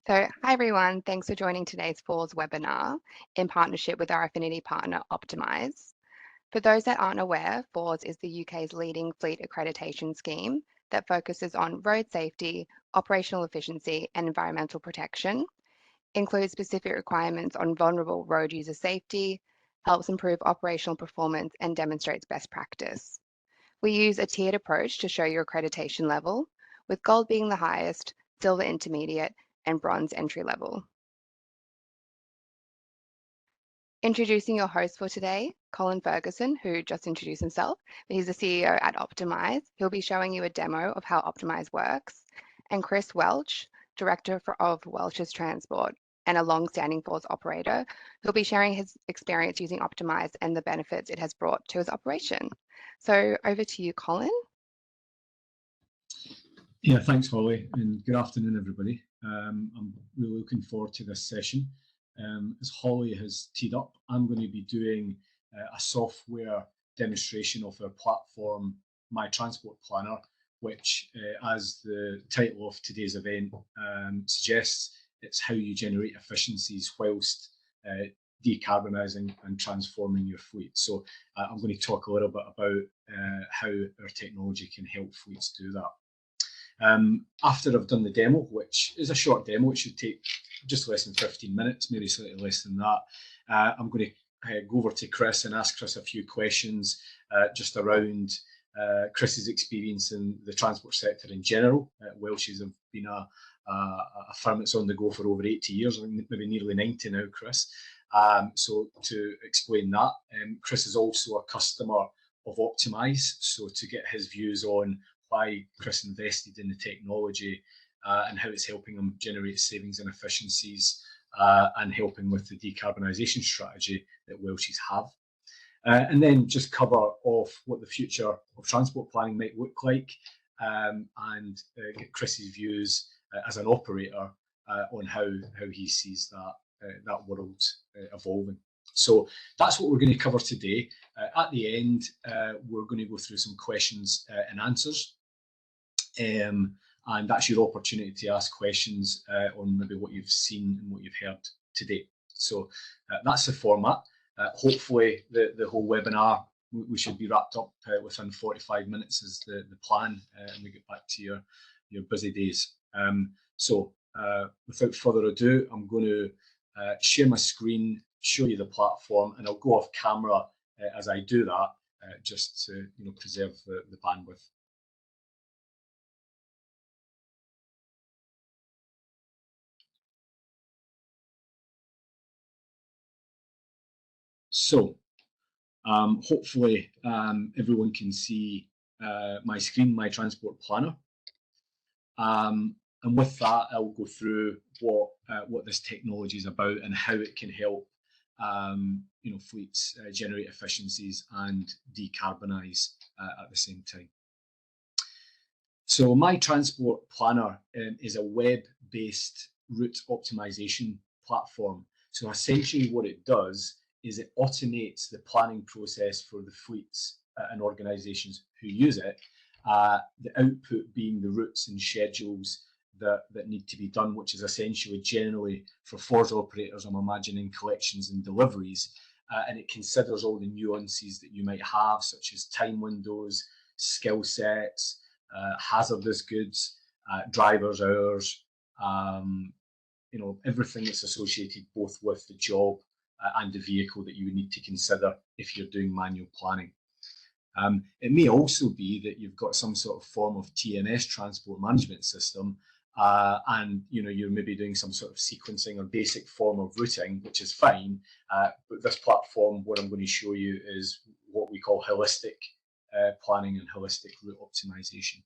Hi everyone, thanks for joining today's FORS webinar in partnership with our affinity partner Optimise. For those that aren't aware, FORS is the UK's leading fleet accreditation scheme that focuses on road safety, operational efficiency and environmental protection, includes specific requirements on vulnerable road user safety, helps improve operational performance and demonstrates best practice. We use a tiered approach to show your accreditation level, with gold being the highest, silver intermediate, and bronze entry level. Introducing your host for today, Colin Ferguson, who just introduced himself. He's the CEO at Optimise. He'll be showing you a demo of how Optimise works. And Chris Welch, Director of Welch's Transport and a long-standing FORS operator, who'll be sharing his experience using Optimise and the benefits it has brought to his operation. So over to you, Colin. Yeah, thanks, Holly, and good afternoon, everybody. I'm really looking forward to this session. As Holly has teed up, I'm going to be doing a software demonstration of our platform, My Transport Planner, which, as the title of today's event suggests, it's how you generate efficiencies whilst decarbonising and transforming your fleet. So I'm going to talk a little bit about how our technology can help fleets do that. After I've done the demo, which is a short demo, it should take just less than 15 minutes, maybe slightly less than that, I'm going to go over to Chris and ask Chris a few questions just around Chris's experience in the transport sector in general. Welch's have been a firm that's on the go for over 80 years, maybe nearly 90 now, Chris. So to explain that, Chris is also a customer of Optimise, so to get his views on why Chris invested in the technology and how it's helping him generate savings and efficiencies and helping with the decarbonisation strategy that Welch's have. And then just cover off what the future of transport planning might look like and get Chris's views as an operator on how he sees that world evolving. So that's what we're going to cover today. At the end, we're going to go through some questions and answers. And that's your opportunity to ask questions on maybe what you've seen and what you've heard today. So that's the format. Hopefully the whole webinar, we should be wrapped up within 45 minutes is the plan, and we get back to your busy days. So without further ado, I'm going to share my screen, show you the platform, and I'll go off camera as I do that, just to preserve the bandwidth. So hopefully everyone can see my screen, My Transport Planner. And with that, I'll go through what this technology is about and how it can help fleets generate efficiencies and decarbonise at the same time. So My Transport Planner is a web-based route optimization platform. So essentially what it does is it automates the planning process for the fleets and organisations who use it, the output being the routes and schedules that need to be done, which is essentially generally for FORS operators, I'm imagining collections and deliveries, and it considers all the nuances that you might have, such as time windows, skill sets, hazardous goods, driver's hours, everything that's associated both with the job and the vehicle that you would need to consider if you're doing manual planning. It may also be that you've got some sort of form of TMS, transport management system, and you're maybe doing some sort of sequencing or basic form of routing, which is fine. But this platform, what I'm going to show you is what we call holistic planning and holistic route optimization.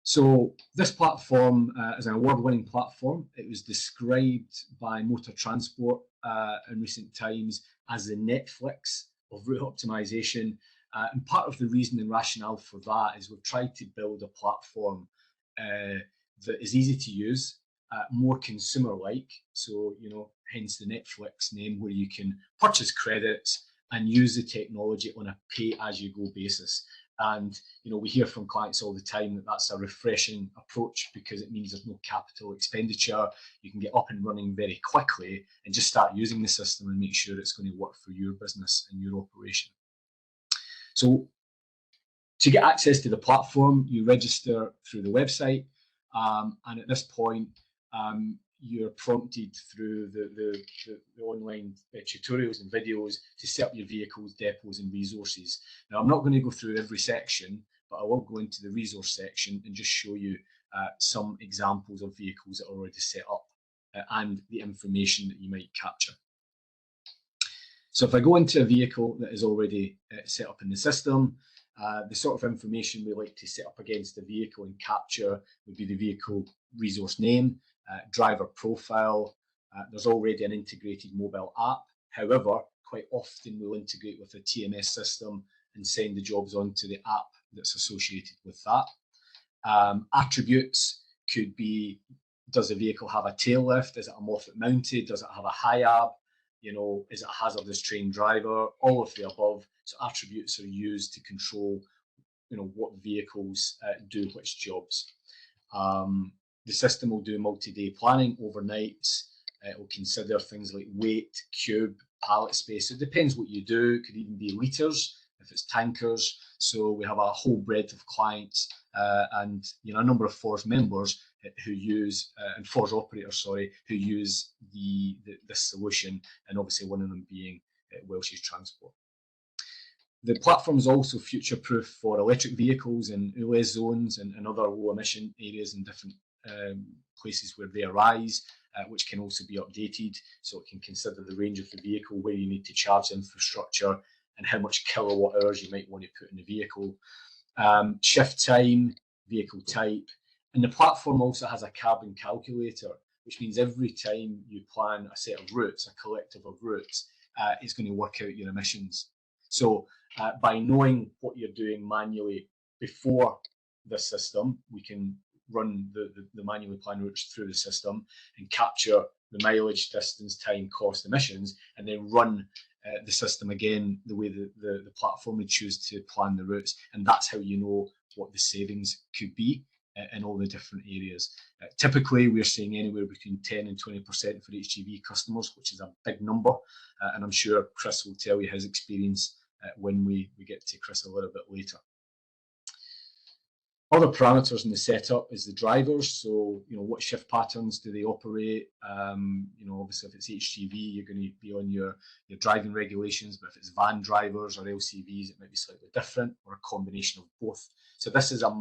So this platform is an award-winning platform. It was described by Motor Transport in recent times as the Netflix of route optimization. And part of the reason and rationale for that is we've tried to build a platform that is easy to use, more consumer-like. So, hence the Netflix name, where you can purchase credits and use the technology on a pay-as-you-go basis. And we hear from clients all the time that that's a refreshing approach, because it means there's no capital expenditure. You can get up and running very quickly and just start using the system and make sure it's going to work for your business and your operation. So to get access to the platform, you register through the website, and at this point, you're prompted through the online tutorials and videos to set up your vehicles, depots and resources. Now, I'm not going to go through every section, but I will go into the resource section and just show you some examples of vehicles that are already set up and the information that you might capture. So if I go into a vehicle that is already set up in the system, the sort of information we like to set up against the vehicle and capture would be the vehicle resource name, driver profile. There's already an integrated mobile app. However, quite often we'll integrate with a TMS system and send the jobs onto the app that's associated with that. Attributes could be, does the vehicle have a tail lift? Is it a Moffat mounted? Does it have a high ab? Is it a hazardous trained driver? All of the above. So attributes are used to control, what vehicles do which jobs. The system will do multi-day planning, overnights. It will consider things like weight, cube, pallet space. It depends what you do. It could even be litres if it's tankers. So we have a whole breadth of clients and a number of FORS members who use and FORS operators, who use this solution, and obviously one of them being Welsh's Transport. The platform is also future-proof for electric vehicles in ULEZ zones and other low-emission areas in different places where they arise, which can also be updated. So it can consider the range of the vehicle, where you need to charge infrastructure, and how much kilowatt hours you might want to put in the vehicle. Shift time, vehicle type, and the platform also has a carbon calculator, which means every time you plan a set of routes, a collective of routes, it's going to work out your emissions. So by knowing what you're doing manually before the system, we can run the manually planned routes through the system and capture the mileage, distance, time, cost, emissions, and then run the system again the way the platform would choose to plan the routes. And that's how you know what the savings could be in all the different areas. Typically, we're seeing anywhere between 10 and 20% for HGV customers, which is a big number. And I'm sure Chris will tell you his experience when we get to Chris a little bit later. Other parameters in the setup is the drivers. So, what shift patterns do they operate? Obviously, if it's HGV, you're going to be on your driving regulations. But if it's van drivers or LCVs, it might be slightly different, or a combination of both. So this is a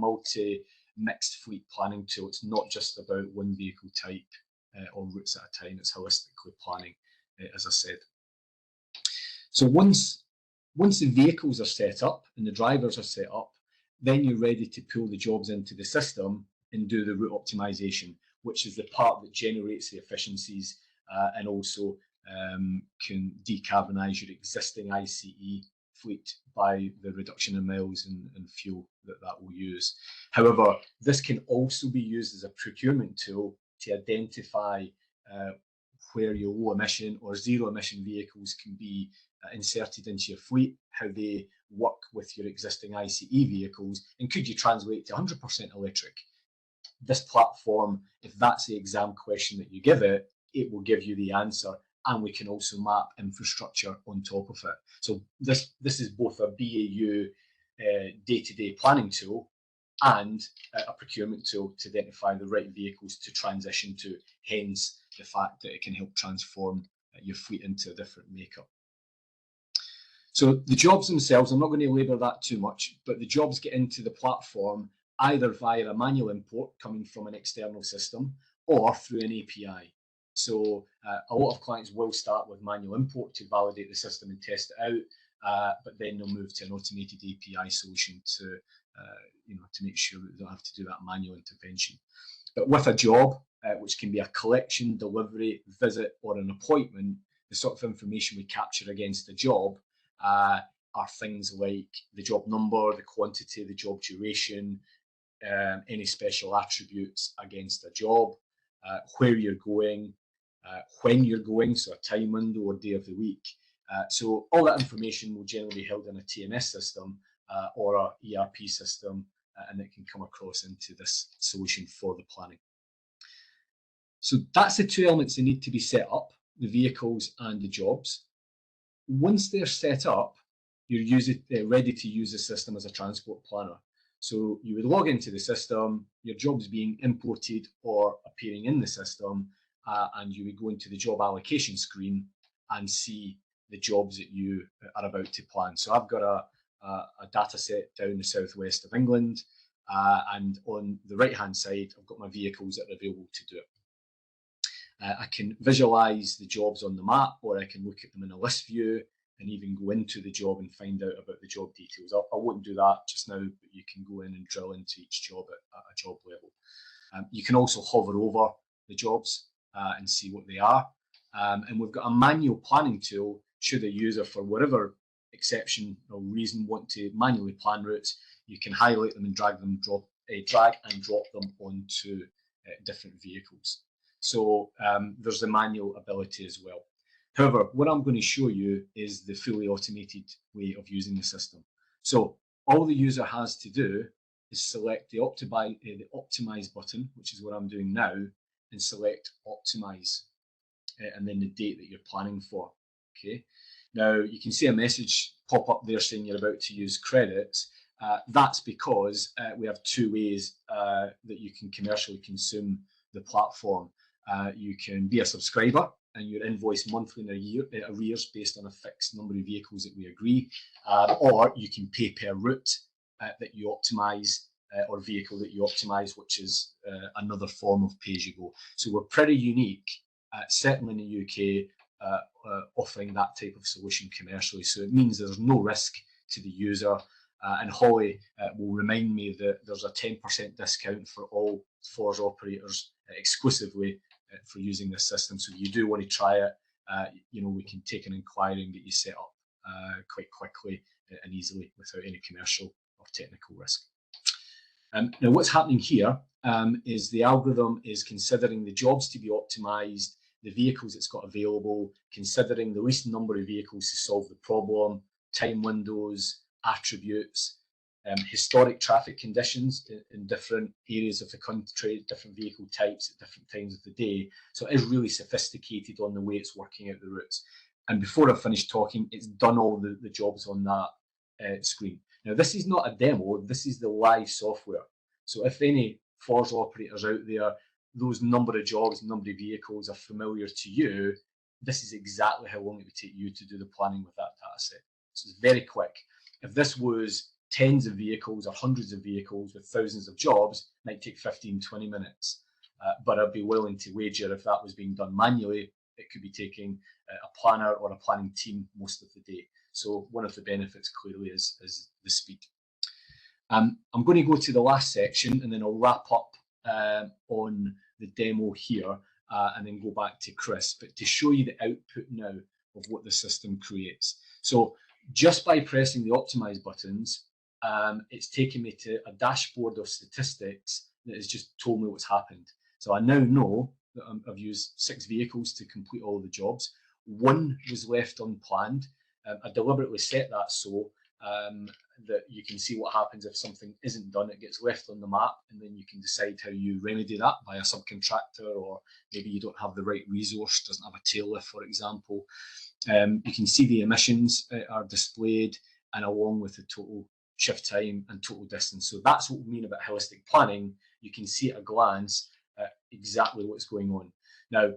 mixed fleet planning tool. It's not just about one vehicle type or routes at a time. It's holistically planning, as I said. So once the vehicles are set up and the drivers are set up, then you're ready to pull the jobs into the system and do the route optimization, which is the part that generates the efficiencies and also can decarbonize your existing ICE fleet by the reduction in miles and fuel that will use. However, this can also be used as a procurement tool to identify where your low emission or zero emission vehicles can be inserted into your fleet, how they work with your existing ICE vehicles, and could you translate to 100% electric? This platform, if that's the exam question that you give it, it will give you the answer, and we can also map infrastructure on top of it. So this is both a BAU day-to-day planning tool and a procurement tool to identify the right vehicles to transition to, hence the fact that it can help transform your fleet into a different makeup. So the jobs themselves, I'm not going to labour that too much, but the jobs get into the platform either via a manual import coming from an external system or through an API. So a lot of clients will start with manual import to validate the system and test it out, but then they'll move to an automated API solution to make sure that they don't have to do that manual intervention. But with a job, which can be a collection, delivery, visit, or an appointment, the sort of information we capture against the job are things like the job number, the quantity, the job duration, any special attributes against a job, where you're going, when you're going, so a time window or day of the week. So all that information will generally be held in a TMS system, or a ERP system, and it can come across into this solution for the planning. So that's the two elements that need to be set up, the vehicles and the jobs. Once they're set up, you're ready to use the system as a transport planner. So you would log into the system, your job's being imported or appearing in the system, and you would go into the job allocation screen and see the jobs that you are about to plan. So I've got a data set down the southwest of England, and on the right-hand side, I've got my vehicles that are available to do it. I can visualize the jobs on the map, or I can look at them in a list view and even go into the job and find out about the job details. I won't do that just now, but you can go in and drill into each job at a job level. You can also hover over the jobs and see what they are. And we've got a manual planning tool should a user, for whatever exception or reason, want to manually plan routes. You can highlight them and drag and drop them onto different vehicles. So there's the manual ability as well. However, what I'm going to show you is the fully automated way of using the system. So all the user has to do is select the optimize button, which is what I'm doing now, and select optimize, and then the date that you're planning for. Okay. Now you can see a message pop up there saying you're about to use credits. That's because we have two ways that you can commercially consume the platform. You can be a subscriber and you're invoiced monthly in arrears based on a fixed number of vehicles that we agree, or you can pay per route that you optimize, or vehicle that you optimize, which is another form of pay-as-you-go. So we're pretty unique, certainly in the UK, offering that type of solution commercially. So it means there's no risk to the user. And Holly will remind me that there's a 10% discount for all FORS operators exclusively for using this system. So if you do want to try it, we can take an inquiry and get you set up quite quickly and easily without any commercial or technical risk. Now what's happening here is the algorithm is considering the jobs to be optimized, the vehicles it's got available, considering the least number of vehicles to solve the problem, time windows, attributes, historic traffic conditions in different areas of the country, different vehicle types at different times of the day. So it is really sophisticated on the way it's working out the routes. And before I finish talking, it's done all the jobs on that screen. Now, this is not a demo, this is the live software. So if any FORS operators out there, those number of jobs, number of vehicles are familiar to you, this is exactly how long it would take you to do the planning with that data set. So it's very quick. If this was tens of vehicles or hundreds of vehicles with thousands of jobs, it might take 15, 20 minutes. But I'd be willing to wager if that was being done manually, it could be taking a planner or a planning team most of the day. So one of the benefits clearly is the speed. I'm going to go to the last section and then I'll wrap up on the demo here and then go back to Chris, but to show you the output now of what the system creates. So just by pressing the optimize buttons, it's taken me to a dashboard of statistics that has just told me what's happened. So I now know that I've used 6 vehicles to complete all the jobs. 1 was left unplanned. I deliberately set that so that you can see what happens if something isn't done. It gets left on the map, and then you can decide how you remedy that by a subcontractor, or maybe you don't have the right resource, doesn't have a tail lift, for example. You can see the emissions are displayed, and along with the total shift time and total distance. So that's what we mean about holistic planning. You can see at a glance exactly what's going on. Now,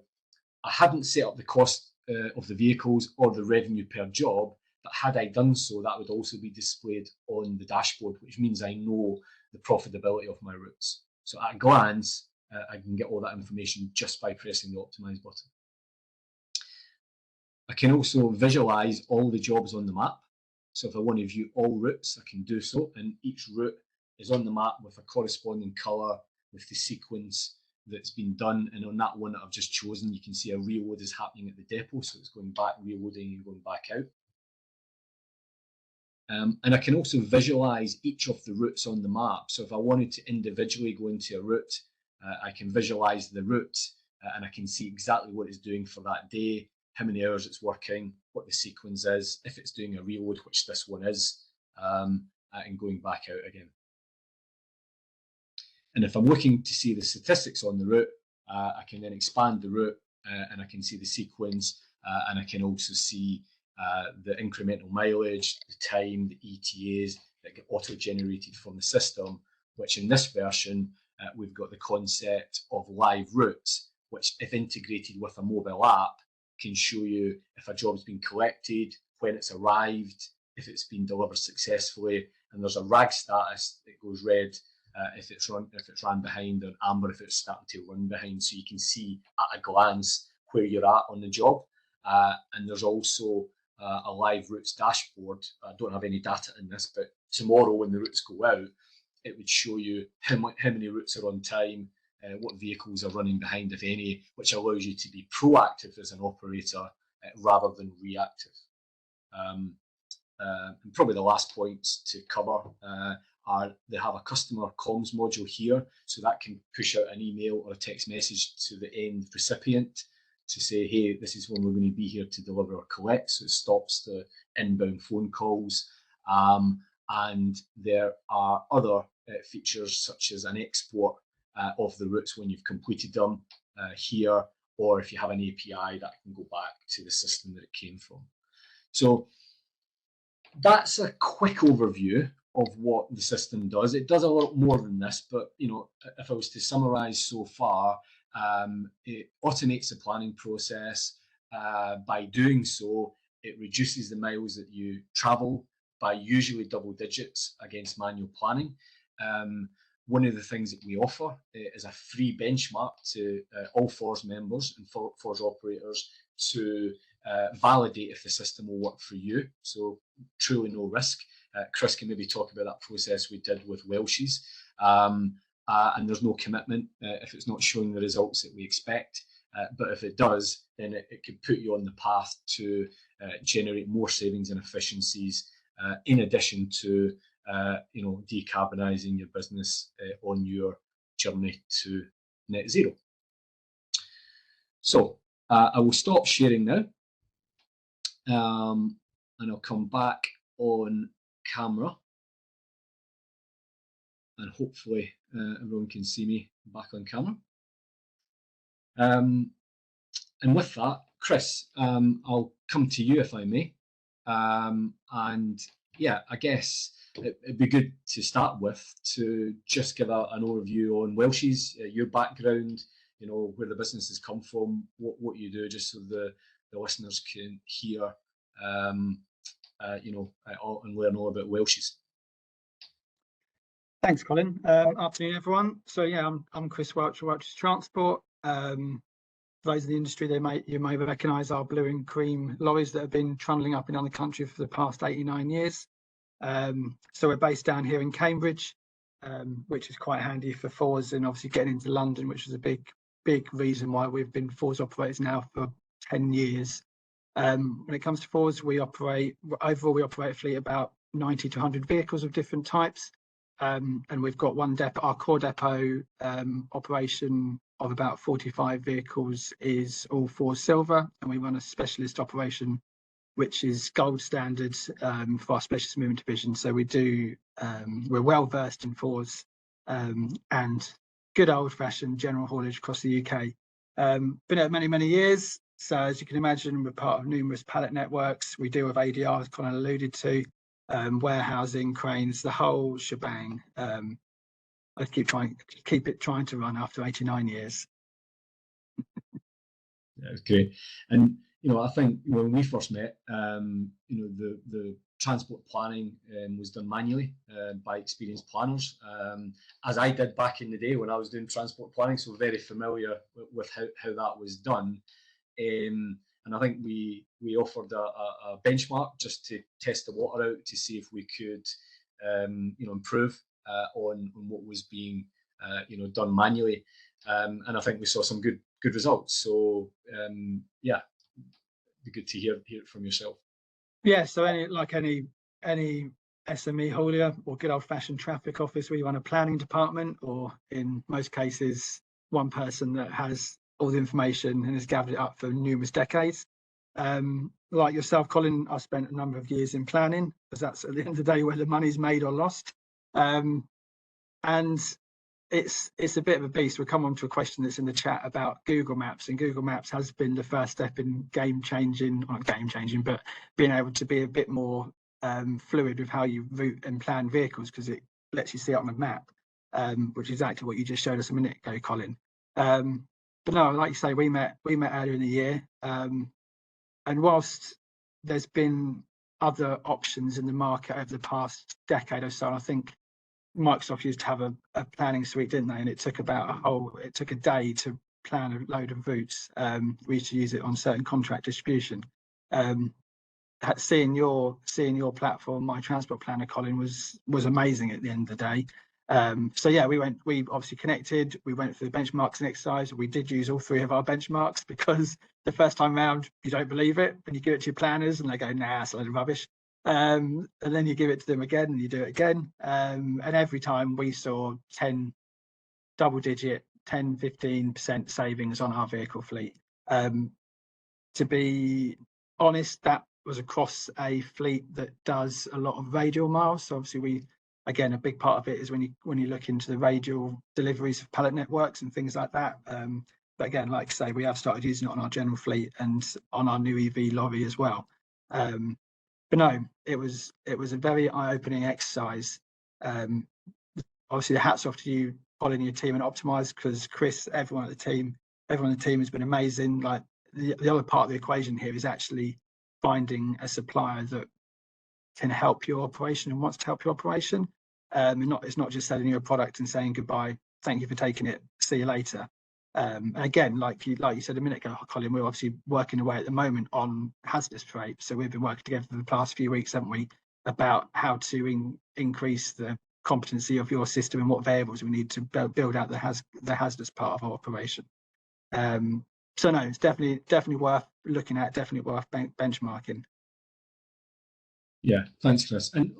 I hadn't set up the cost of the vehicles or the revenue per job, but had I done so, that would also be displayed on the dashboard, which means I know the profitability of my routes. So at a glance, I can get all that information just by pressing the optimize button. I can also visualize all the jobs on the map. So if I want to view all routes, I can do so, and each route is on the map with a corresponding color with the sequence that's been done. And on that one that I've just chosen, you can see a reload is happening at the depot, so it's going back, reloading, and going back out. And I can also visualize each of the routes on the map. So if I wanted to individually go into a route, I can visualize the route and I can see exactly what it's doing for that day, how many hours it's working, what the sequence is, if it's doing a reload, which this one is, and going back out again. And if I'm looking to see the statistics on the route, I can then expand the route and I can see the sequence, and I can also see the incremental mileage, the time, the ETAs that get auto-generated from the system, which in this version, we've got the concept of live routes, which if integrated with a mobile app, can show you if a job's been collected, when it's arrived, if it's been delivered successfully, and there's a RAG status that goes red if it's run behind, or amber if it's starting to run behind, so you can see at a glance where you're at on the job. And there's also a live routes dashboard. I don't have any data in this, but tomorrow when the routes go out, it would show you how many routes are on time, what vehicles are running behind, if any, which allows you to be proactive as an operator rather than reactive. And probably the last points to cover are they have a customer comms module here, so that can push out an email or a text message to the end recipient to say, hey, this is when we're going to be here to deliver or collect, so it stops the inbound phone calls. And there are other features such as an export of the routes when you've completed them here, or if you have an API that can go back to the system that it came from. So that's a quick overview of what the system does. It does a lot more than this, but if I was to summarize so far, it automates the planning process. By doing so, it reduces the miles that you travel by usually double digits against manual planning. One of the things that we offer is a free benchmark to all FORS members and FORS operators to validate if the system will work for you. So truly no risk. Chris can maybe talk about that process we did with Welsh's. And there's no commitment if it's not showing the results that we expect. But if it does, then it could put you on the path to generate more savings and efficiencies, in addition to decarbonising your business on your journey to net zero. So I will stop sharing now, and I'll come back on camera, and hopefully everyone can see me back on camera. And with that, Chris, I'll come to you if I may. And yeah, I guess it'd be good to start with to just give an overview on Welsh's, your background, where the business has come from, what you do, just so the listeners can hear, and learn all about Welsh's. Thanks, Colin. Afternoon, everyone. So yeah, I'm Chris Welch, Welch's Transport. For those in the industry, you may recognise our blue and cream lorries that have been trundling up and down the country for the past 89 years. So we're based down here in Cambridge, which is quite handy for FORS, and obviously getting into London, which is a big reason why we've been FORS operators now for 10 years. When it comes to FORS, we operate a fleet of about 90 to 100 vehicles of different types. And we've got one depot, our core depot operation of about 45 vehicles is all FORS Silver, and we run a specialist operation which is gold standard for our specialist movement division. So we're well versed in FORS and good old fashioned general haulage across the UK. Been at many years, so as you can imagine, we're part of numerous pallet networks. We deal with ADR, as Colin alluded to, warehousing, cranes, the whole shebang. I keep it trying to run after 89 years. Yeah, it's great. And I think when we first met, the transport planning was done manually by experienced planners, as I did back in the day when I was doing transport planning. So very familiar with how that was done. And I think we offered a benchmark just to test the water out to see if we could, improve on what was being, done manually. And I think we saw some good results. So yeah, it'd be good to hear it from yourself. Yeah. So any SME haulier or good old fashioned traffic office, where you run a planning department, or in most cases, one person that has all the information and has gathered it up for numerous decades. Like yourself, Colin, I spent a number of years in planning, because that's at the end of the day where the money's made or lost. And it's a bit of a beast. We'll come on to a question that's in the chat about Google Maps, and Google Maps has been the first step in not game changing, but being able to be a bit more fluid with how you route and plan vehicles, because it lets you see it on a map, which is exactly what you just showed us a minute ago, Colin. But no, like you say, we met earlier in the year, and whilst there's been other options in the market over the past decade or so, I think Microsoft used to have a planning suite, didn't they? And it took it took a day to plan a load of routes. We used to use it on certain contract distribution. Seeing your platform, My Transport Planner, Colin, was amazing at the end of the day. So yeah, we obviously connected, we went through the benchmarks and exercise. We did use all 3 of our benchmarks, because the first time round you don't believe it, and you give it to your planners and they go, nah, it's a load of rubbish. And then you give it to them again and you do it again. And every time we saw 10 double-digit, 10-15% savings on our vehicle fleet. To be honest, that was across a fleet that does a lot of radial miles. So obviously again, a big part of it is when you look into the radial deliveries of pallet networks and things like that. But again, like I say, we have started using it on our general fleet and on our new EV lorry as well. But no, it was a very eye-opening exercise. Obviously, the hats off to you, Colin, your team, and Optimise, because Chris, everyone on the team has been amazing. Like the other part of the equation here is actually finding a supplier that can help your operation and wants to help your operation. It's not just selling you a product and saying goodbye, thank you for taking it, see you later. And again, like you said a minute ago, Colin, we're obviously working away at the moment on hazardous freight. So we've been working together for the past few weeks, haven't we, about how to increase the competency of your system and what variables we need to build out the hazardous part of our operation. So no, it's definitely worth looking at, definitely worth benchmarking. Yeah, thanks, Chris. And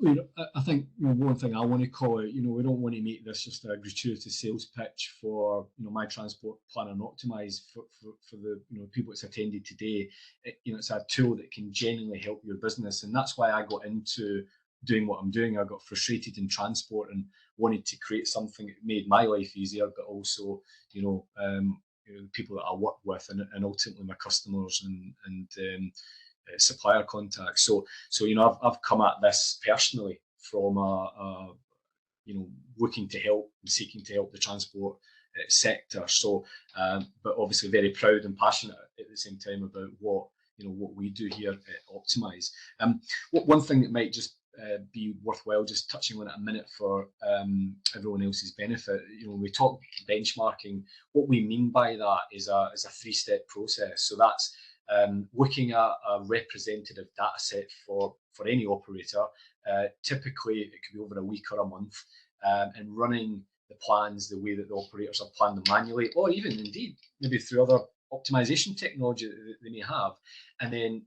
I think one thing I want to call out, we don't want to make this just a gratuitous sales pitch for My Transport Planner and Optimise for the people that's attended today. It's a tool that can genuinely help your business, and that's why I got into doing what I'm doing. I got frustrated in transport and wanted to create something that made my life easier, but also the people that I work with and ultimately my customers and supplier contacts. So I've come at this personally from looking to help and seeking to help the transport sector. So, but obviously very proud and passionate at the same time about what we do here at Optimise. One thing that might just be worthwhile just touching on it a minute for everyone else's benefit. When we talk benchmarking, what we mean by that is a 3-step process. So that's looking at a representative data set for any operator. Typically, it could be over a week or a month, and running the plans the way that the operators have planned them manually, or even indeed maybe through other optimization technology that they may have, and then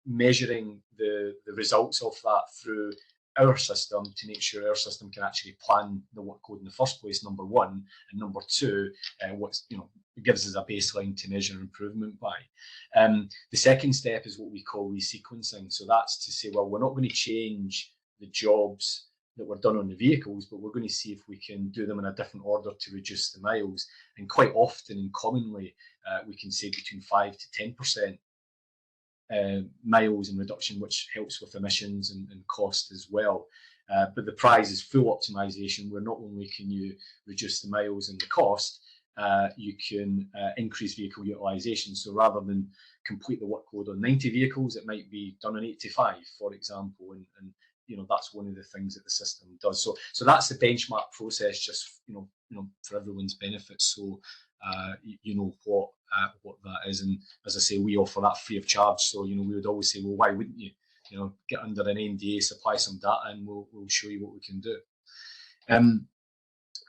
measuring the results of that through our system to make sure our system can actually plan the workload in the first place, number one, and number two, it gives us a baseline to measure improvement by. The second step is what we call resequencing. So that's to say, well, we're not going to change the jobs that were done on the vehicles, but we're going to see if we can do them in a different order to reduce the miles. And quite often and commonly, we can say between 5 to 10% miles in reduction, which helps with emissions and cost as well. But the prize is full optimization, where not only can you reduce the miles and the cost, you can increase vehicle utilization. So rather than complete the workload on 90 vehicles, it might be done on 85, for example, and that's one of the things that the system does. So that's the benchmark process, just for everyone's benefit. So what that is, and as I say, we offer that free of charge. So we would always say, well, why wouldn't you? Get under an NDA, supply some data, and we'll show you what we can do.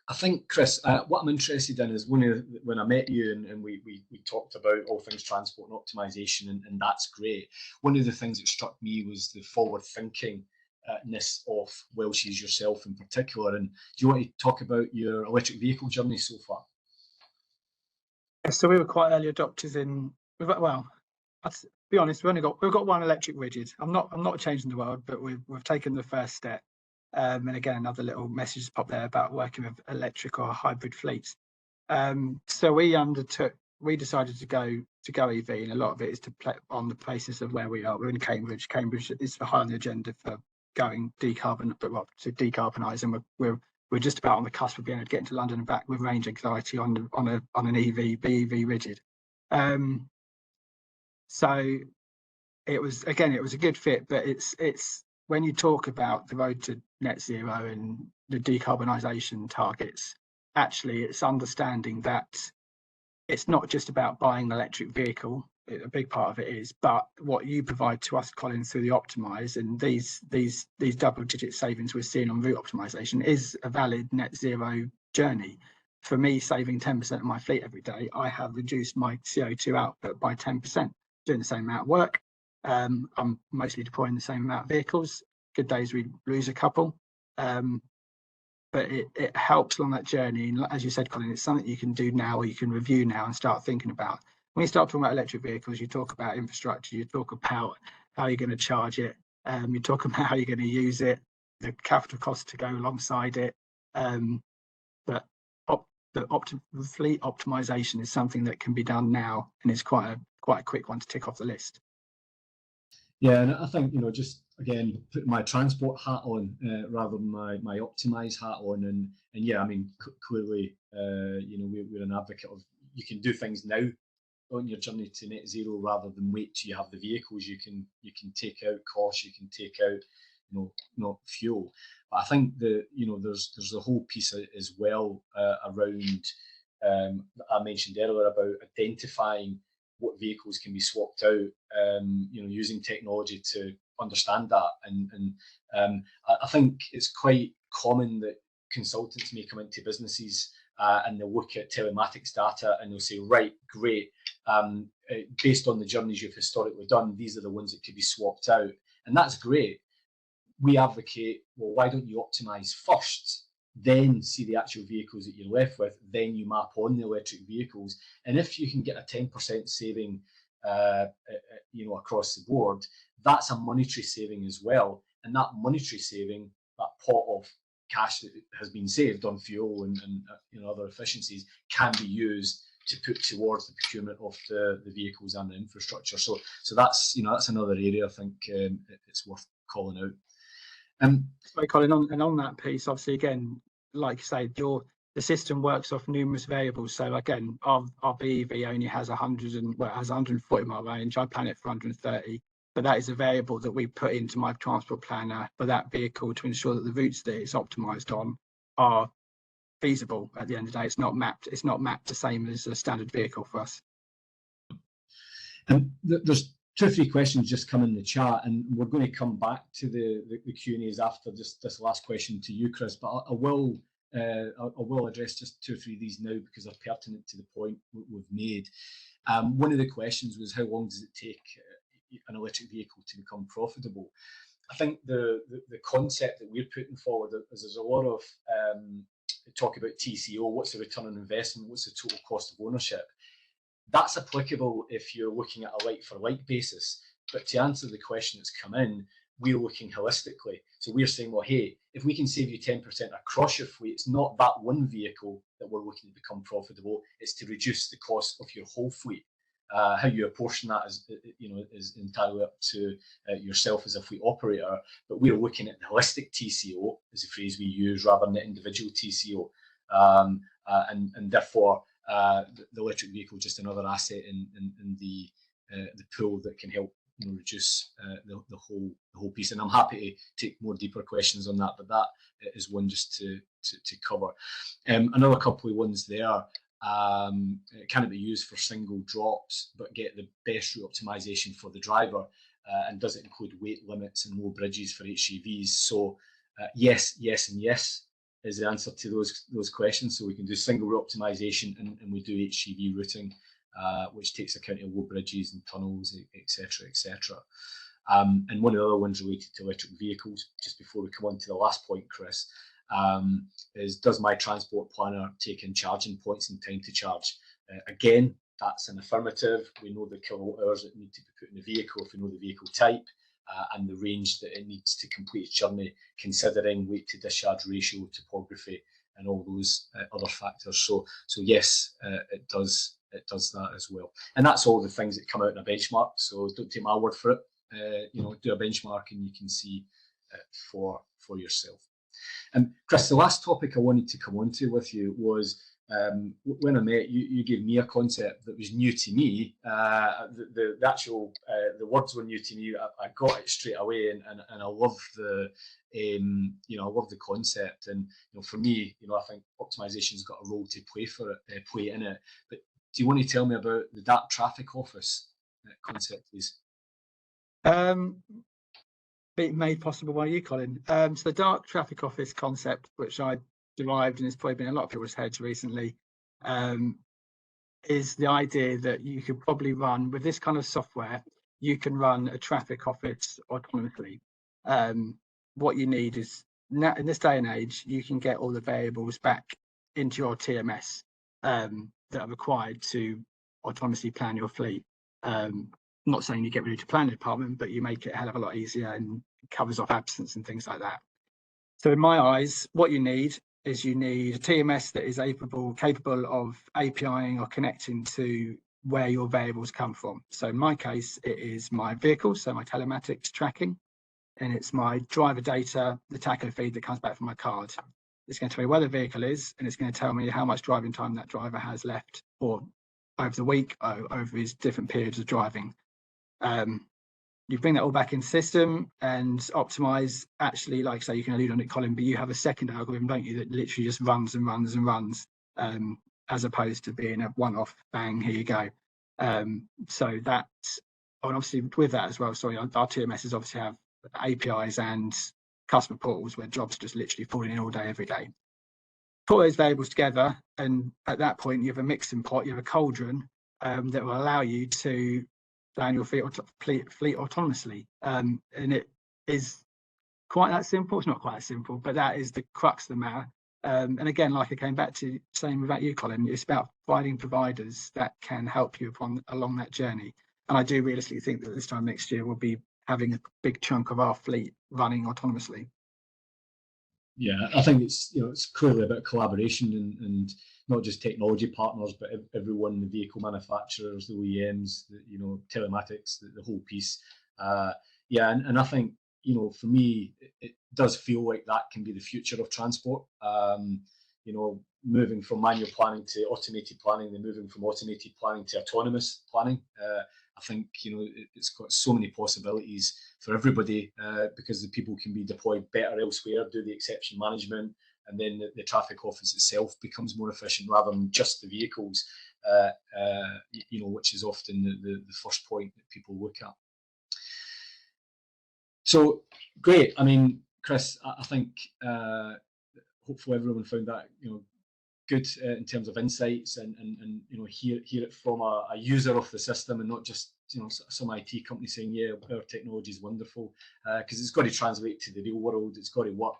I think, Chris, what I'm interested in is when I met you and we talked about all things transport and optimization, and that's great. One of the things that struck me was the forward thinkingness of Welsh's yourself in particular. And do you want to talk about your electric vehicle journey so far? So we were quite early adopters to be honest, we've got one electric rigid. I'm not changing the world, but we've taken the first step. And again, another little message has popped there about working with electric or hybrid fleets. So we decided to go EV, and a lot of it is to play on the basis of where we are. We're in Cambridge. Cambridge is high on the agenda for going to decarbonise, and we're just about on the cusp of being able to get into London and back with range anxiety on an EV, BEV rigid. So it was a good fit, but it's when you talk about the road to net zero and the decarbonisation targets, actually it's understanding that it's not just about buying an electric vehicle. A big part of it is, but what you provide to us, Colin, through the Optimise and these double-digit savings we're seeing on route optimization is a valid net zero journey. For me, saving 10% of my fleet every day, I have reduced my CO2 output by 10%, doing the same amount of work. I'm mostly deploying the same amount of vehicles. Good days we lose a couple, but it helps along that journey. And as you said, Colin, it's something you can do now, or you can review now and start thinking about. When you start talking about electric vehicles, you talk about infrastructure, you talk about how you're going to charge it, you talk about how you're going to use it, the capital costs to go alongside it. But fleet optimization is something that can be done now, and it's quite a quick one to tick off the list. Yeah, and I think, just again putting my transport hat on rather than my Optimise hat on, and yeah, I mean clearly, we're an advocate of you can do things now on your journey to net zero rather than wait till you have the vehicles. You can take out costs, you can take out not fuel. But I think there's the whole piece as well around I mentioned earlier about identifying what vehicles can be swapped out, using technology to understand that. And I think it's quite common that consultants may come into businesses and they'll look at telematics data and they'll say, right, great, based on the journeys you've historically done, these are the ones that could be swapped out. And that's great. We advocate, well, why don't you optimise first, then see the actual vehicles that you're left with, then you map on the electric vehicles. And if you can get a 10% saving across the board, that's a monetary saving as well. And that monetary saving, that pot of cash that has been saved on fuel and other efficiencies, can be used to put towards the procurement of the vehicles and the infrastructure. So that's another area I think it's worth calling out. Sorry, Colin, on that piece, obviously, again, like you say, the system works off numerous variables. So again, our BEV only has 140 mile range. I plan it for 130, but that is a variable that we put into my transport planner for that vehicle to ensure that the routes that it's optimized on are feasible. At the end of the day, it's not mapped the same as a standard vehicle for us. There's 2 or 3 questions just come in the chat, and we're going to come back to the Q&As after this last question to you, Chris. But I will address just 2 or 3 of these now because they're pertinent to the point we've made. One of the questions was, how long does it take an electric vehicle to become profitable? I think the concept that we're putting forward is there's a lot of talk about TCO, what's the return on investment, what's the total cost of ownership. That's applicable if you're looking at a like-for-like basis. But to answer the question that's come in, we're looking holistically. So we're saying, well, hey, if we can save you 10% across your fleet, it's not that one vehicle that we're looking to become profitable. It's to reduce the cost of your whole fleet. How you apportion that is entirely up to yourself as a fleet operator. But we're looking at the holistic TCO, is the phrase we use, rather than the individual TCO, and therefore the electric vehicle is just another asset in the pool that can help reduce the whole piece. And I'm happy to take more deeper questions on that, but that is one just to cover. Another couple of ones there. Can it be used for single drops but get the best route optimization for the driver? And does it include weight limits and low bridges for HGVs? So yes, and yes is the answer to those questions. So we can do single route optimization and we do HGV routing, which takes account of low bridges and tunnels, etc., etc. And one of the other ones related to electric vehicles, just before we come on to the last point, Chris, is, does my transport planner take in charging points and time to charge? Again, that's an affirmative. We know the kilowatt hours that need to be put in the vehicle if we know the vehicle type, and the range that it needs to complete its journey, considering weight to discharge ratio, topography, and all those other factors. So yes, it does that as well. And that's all the things that come out in a benchmark. So don't take my word for it. Do a benchmark and you can see for yourself. Chris, the last topic I wanted to come on to with you was when I met you, you gave me a concept that was new to me. The actual the words were new to me. I got it straight away, and I love the I love the concept. And for me, I think optimization's got a role to play in it. But do you want to tell me about the dark traffic office concept, please? Made possible by you, Colin. So the dark traffic office concept, which I derived and has probably been in a lot of people's heads recently, is the idea that you could probably run with this kind of software. You can run a traffic office autonomously. What you need is, now in this day and age, you can get all the variables back into your TMS that are required to autonomously plan your fleet. I'm not saying you get rid of your planning department, but you make it a hell of a lot easier and covers off absence and things like that. So in my eyes, what you need is a TMS that is capable of APIing or connecting to where your variables come from. So in my case, it is my vehicle, so my telematics tracking, and it's my driver data, the tacho feed that comes back from my card. It's going to tell me where the vehicle is, and it's going to tell me how much driving time that driver has left, or over the week, or over his different periods of driving. You bring that all back in system and optimize. Actually, like I say, you can allude on it, Colin, but you have a second algorithm, don't you, that literally just runs and runs and runs, as opposed to being a one-off bang, here you go. So that, and obviously with that as well, sorry, our TMSs obviously have APIs and customer portals where jobs are just literally falling in all day, every day. Put those variables together, and at that point you have a mixing pot, you have a cauldron that will allow you to plan your fleet autonomously, and it is quite that simple. It's not quite that simple, but that is the crux of the matter. And again, like I came back to saying about you, Colin, it's about finding providers that can help you along that journey. And I do realistically think that this time next year we'll be having a big chunk of our fleet running autonomously. Yeah, I think it's clearly about collaboration and not just technology partners, but everyone, the vehicle manufacturers, the OEMs, telematics, the whole piece. And I think for me, it does feel like that can be the future of transport. Moving from manual planning to automated planning, then moving from automated planning to autonomous planning. I think it's got so many possibilities for everybody because the people can be deployed better elsewhere, do the exception management, and then the traffic office itself becomes more efficient rather than just the vehicles, which is often the first point that people look at. So great. I mean, Chris, I think hopefully everyone found that good in terms of insights and hear it from a user of the system and not just some IT company saying, yeah, our technology is wonderful, because it's got to translate to the real world. It's got to work,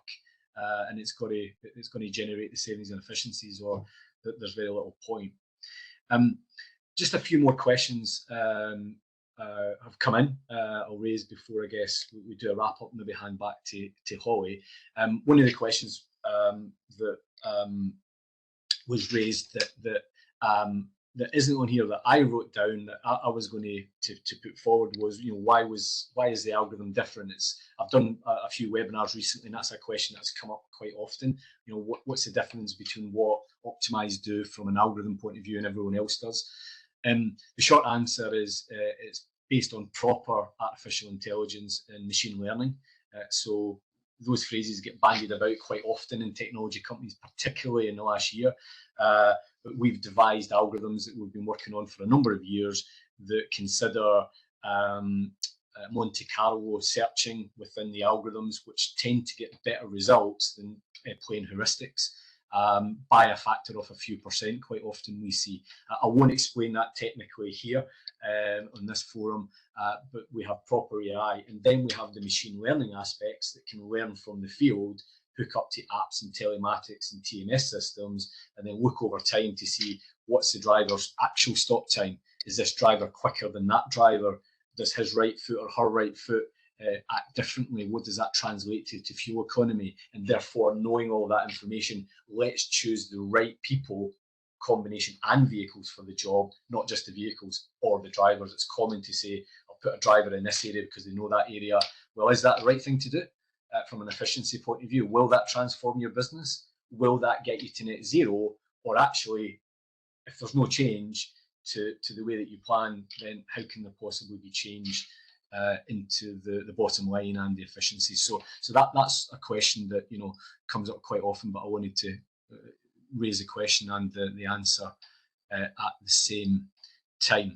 and it's got to generate the savings and efficiencies, or there's very little point. Just a few more questions have come in. I'll raise before I guess we do a wrap up, maybe hand back to Holly. One of the questions that was raised that isn't on here that I wrote down that I was going to put forward was why is the algorithm different? I've done a few webinars recently, and that's a question that's come up quite often. What's the difference between what Optimize do from an algorithm point of view and everyone else does? The short answer is it's based on proper artificial intelligence and machine learning. So those phrases get bandied about quite often in technology companies, particularly in the last year. But we've devised algorithms that we've been working on for a number of years that consider Monte Carlo searching within the algorithms, which tend to get better results than plain heuristics by a factor of a few percent. Quite often we see. I won't explain that technically here on this forum, but we have proper AI, and then we have the machine learning aspects that can learn from the field hook up to apps and telematics and TMS systems, and then look over time to see what's the driver's actual stop time. Is this driver quicker than that driver? Does his right foot or her right foot act differently? What does that translate to fuel economy? And therefore, knowing all that information, let's choose the right people, combination and vehicles for the job, not just the vehicles or the drivers. It's common to say, I'll put a driver in this area because they know that area. Well, is that the right thing to do from an efficiency point of view? Will that transform your business? Will that get you to net zero? Or actually, if there's no change to the way that you plan, then how can there possibly be change into the bottom line and the efficiencies? So that's a question that comes up quite often, but I wanted to raise the question and the answer at the same time.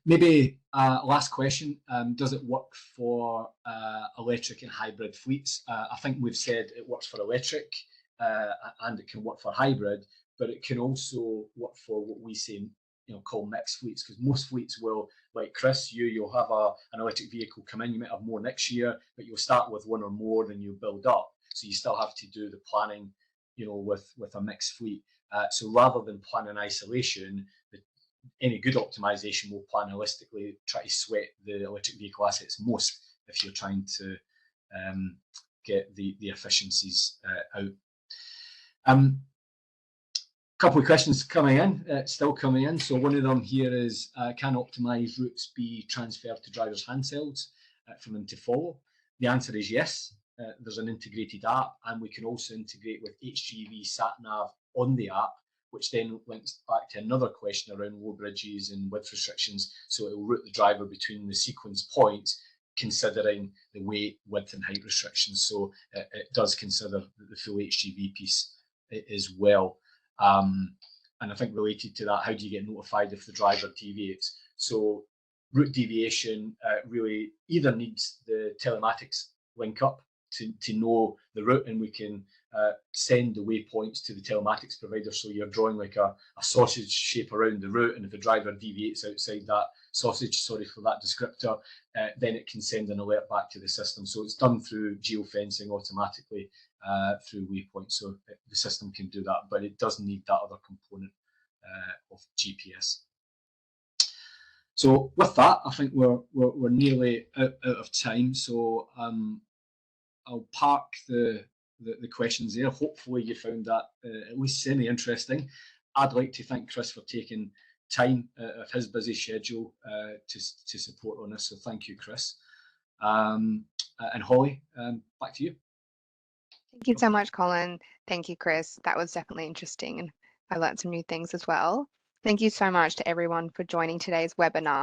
Maybe last question, does it work for electric and hybrid fleets? I think we've said it works for electric and it can work for hybrid, but it can also work for what we say call mixed fleets, because most fleets will, like Chris, you'll have an electric vehicle come in. You might have more next year, but you'll start with one or more, then you'll build up. So you still have to do the planning with a mixed fleet. So rather than plan in isolation, any good optimization will plan holistically, try to sweat the electric vehicle assets most if you're trying to get the efficiencies out. Couple of questions coming in, still coming in. So one of them here is, can optimized routes be transferred to drivers' handhelds for them to follow? The answer is yes. There's an integrated app, and we can also integrate with HGV SatNav on the app, which then links back to another question around low bridges and width restrictions. So it will route the driver between the sequence points, considering the weight, width, and height restrictions. So it does consider the full HGV piece as well. And I think related to that, how do you get notified if the driver deviates? So route deviation really either needs the telematics link up to know the route, and we can send the waypoints to the telematics provider. So you're drawing like a sausage shape around the route, and if the driver deviates outside that sausage, sorry for that descriptor, then it can send an alert back to the system. So it's done through geofencing automatically through waypoints. So the system can do that, but it does need that other component of GPS. So with that, I think we're nearly out of time. So I'll park the questions there. Hopefully you found that at least semi-interesting. I'd like to thank Chris for taking time out of his busy schedule to support on this. So thank you, Chris. And Holly, back to you. Thank you so much, Colin. Thank you, Chris. That was definitely interesting, and I learned some new things as well. Thank you so much to everyone for joining today's webinar.